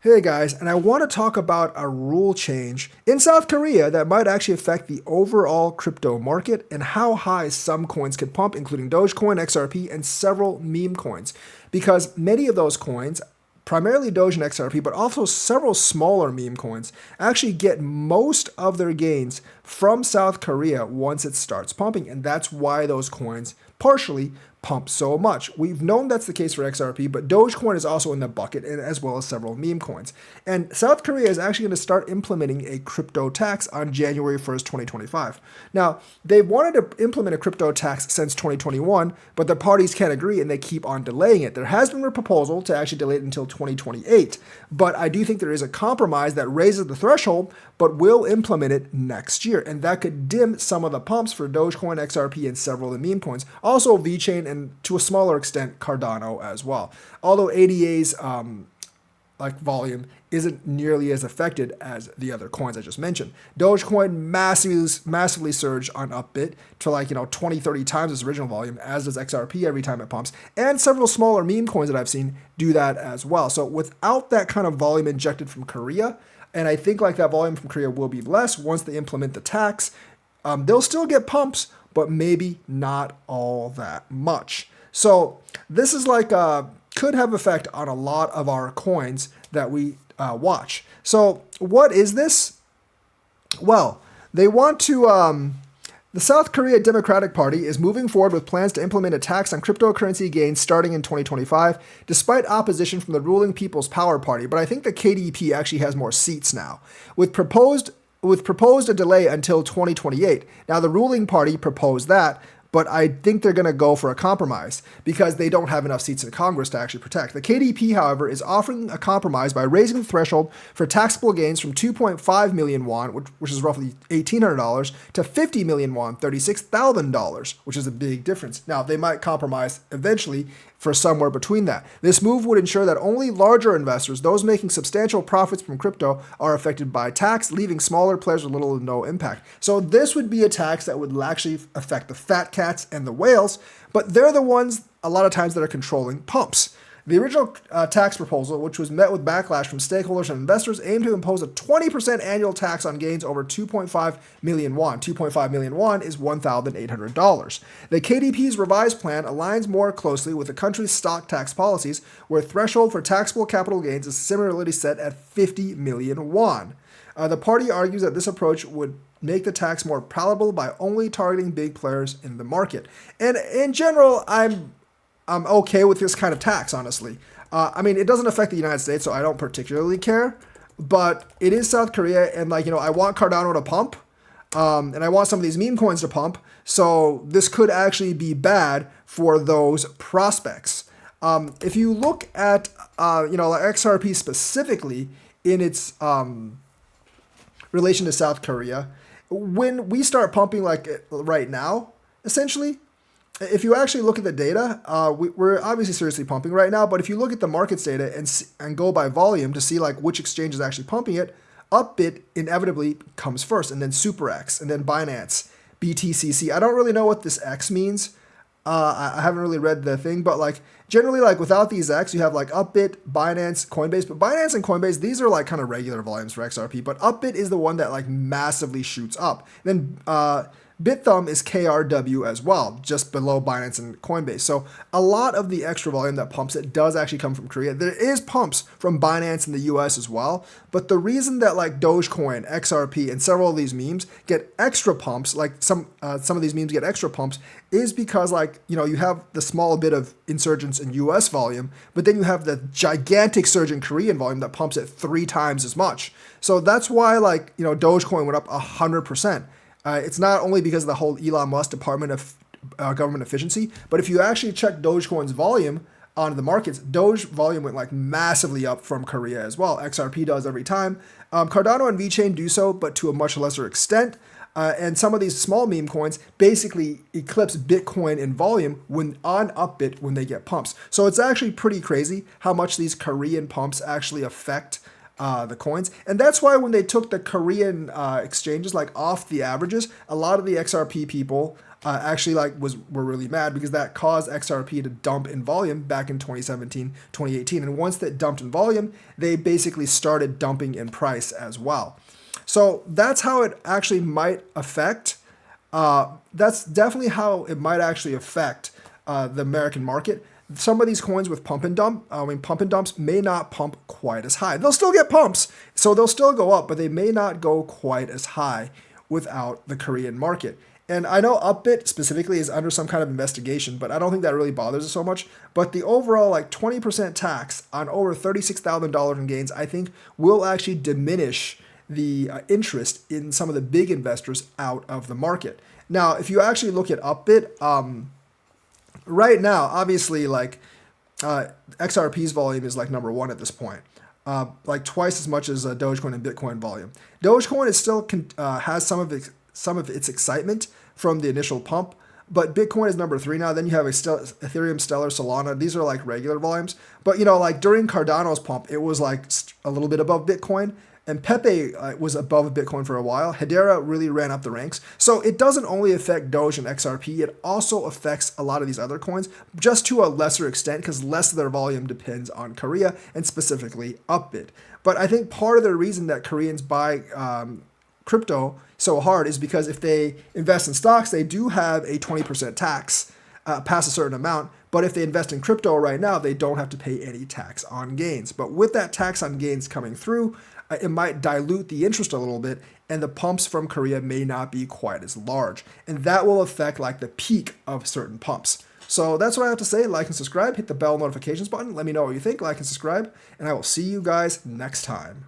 Hey guys, and I want to talk about a rule change in South Korea that might actually affect the overall crypto market and how high some coins could pump, including Dogecoin, XRP, and several meme coins. Because many of those coins, primarily Doge and XRP, but also several smaller meme coins, actually get most of their gains from South Korea once it starts pumping. And that's why those coins partially pump so much. We've known that's the case for XRP, but Dogecoin is also in the bucket, and as well as several meme coins. And South Korea is actually going to start implementing a crypto tax on January 1st, 2025. Now, they've wanted to implement a crypto tax since 2021, but the parties can't agree and they keep on delaying it. There has been a proposal to actually delay it until 2028, but I do think there is a compromise that raises the threshold, but will implement it next year. And that could dim some of the pumps for Dogecoin, XRP, and several of the meme coins. Also, Vechain and to a smaller extent Cardano as well. Although ADA's volume isn't nearly as affected as the other coins I just mentioned. Dogecoin massively surged on Upbit to 20, 30 times its original volume, as does XRP every time it pumps. And several smaller meme coins that I've seen do that as well. So without that kind of volume injected from Korea, and I think that volume from Korea will be less once they implement the tax, they'll still get pumps, but maybe not all that much. So this is could have effect on a lot of our coins that we watch. So what is this? Well, they want to, the South Korea Democratic Party is moving forward with plans to implement a tax on cryptocurrency gains starting in 2025, despite opposition from the ruling People's Power Party. But I think the KDP actually has more seats now, with proposed a delay until 2028. Now, the ruling party proposed that, but I think they're going to go for a compromise because they don't have enough seats in Congress to actually protect. The KDP, however, is offering a compromise by raising the threshold for taxable gains from 2.5 million won, which is roughly $1,800, to 50 million won, $36,000, which is a big difference. Now, they might compromise eventually for somewhere between that. This move would ensure that only larger investors, those making substantial profits from crypto, are affected by tax, leaving smaller players with little to no impact. So this would be a tax that would actually affect the fat cats and the whales, but they're the ones a lot of times that are controlling pumps. The original tax proposal, which was met with backlash from stakeholders and investors, aimed to impose a 20% annual tax on gains over 2.5 million won. 2.5 million won is $1,800. The KDP's revised plan aligns more closely with the country's stock tax policies, where threshold for taxable capital gains is similarly set at 50 million won. The party argues that this approach would make the tax more palatable by only targeting big players in the market. And in general, I'm okay with this kind of tax, honestly. It doesn't affect the United States, so I don't particularly care. But it is South Korea, and I want Cardano to pump, and I want some of these meme coins to pump. So this could actually be bad for those prospects. If you look at XRP specifically in its relation to South Korea, when we start pumping right now, essentially, if you actually look at the data, we're obviously seriously pumping right now, but if you look at the markets data and go by volume to see which exchange is actually pumping it, Upbit inevitably comes first, and then SuperX, and then Binance, BTCC. I don't really know what this X means. I haven't really read the thing, but generally without these X, you have Upbit, Binance, Coinbase. But Binance and Coinbase, these are kind of regular volumes for XRP, but Upbit is the one that massively shoots up. Then Bithumb is KRW as well, just below Binance and Coinbase. So a lot of the extra volume that pumps it does actually come from Korea. There is pumps from Binance in the US as well, but the reason that Dogecoin, XRP, and several of these memes get extra pumps, some of these memes get extra pumps, is because you have the small bit of insurgence in US volume, but then you have the gigantic surge in Korean volume that pumps it 3 times as much. So that's why Dogecoin went up 100%. It's not only because of the whole Elon Musk Department of Government Efficiency, but if you actually check Dogecoin's volume on the markets, Doge volume went massively up from Korea as well. XRP does every time. Cardano and Vechain do so, but to a much lesser extent. And some of these small meme coins basically eclipse Bitcoin in volume on Upbit when they get pumps. So it's actually pretty crazy how much these Korean pumps actually affect the coins. And that's why when they took the Korean exchanges off the averages, a lot of the XRP people actually were really mad because that caused XRP to dump in volume back in 2017, 2018. And once that dumped in volume, they basically started dumping in price as well. So that's how it actually might affect. That's definitely how it might actually affect the American market. Some of these coins with pump and dumps may not pump quite as high. They'll still get pumps, so they'll still go up, but they may not go quite as high without the Korean market. And I know Upbit specifically is under some kind of investigation, but I don't think that really bothers us so much. But the overall 20% tax on over $36,000 in gains, I think will actually diminish the interest in some of the big investors out of the market. Now, if you actually look at Upbit, right now, obviously, XRP's volume is number one at this point, twice as much as Dogecoin and Bitcoin volume. Dogecoin is still has some of its excitement from the initial pump, but Bitcoin is number three now. Then you have Ethereum, Stellar, Solana. These are regular volumes, but during Cardano's pump, it was a little bit above Bitcoin. And Pepe was above Bitcoin for a while. Hedera really ran up the ranks. So it doesn't only affect Doge and XRP, it also affects a lot of these other coins, just to a lesser extent, because less of their volume depends on Korea, and specifically Upbit. But I think part of the reason that Koreans buy crypto so hard is because if they invest in stocks, they do have a 20% tax past a certain amount. But if they invest in crypto right now, they don't have to pay any tax on gains. But with that tax on gains coming through, it might dilute the interest a little bit, and the pumps from Korea may not be quite as large. And that will affect the peak of certain pumps. So that's what I have to say. Like and subscribe. Hit the bell notifications button. Let me know what you think. Like and subscribe. And I will see you guys next time.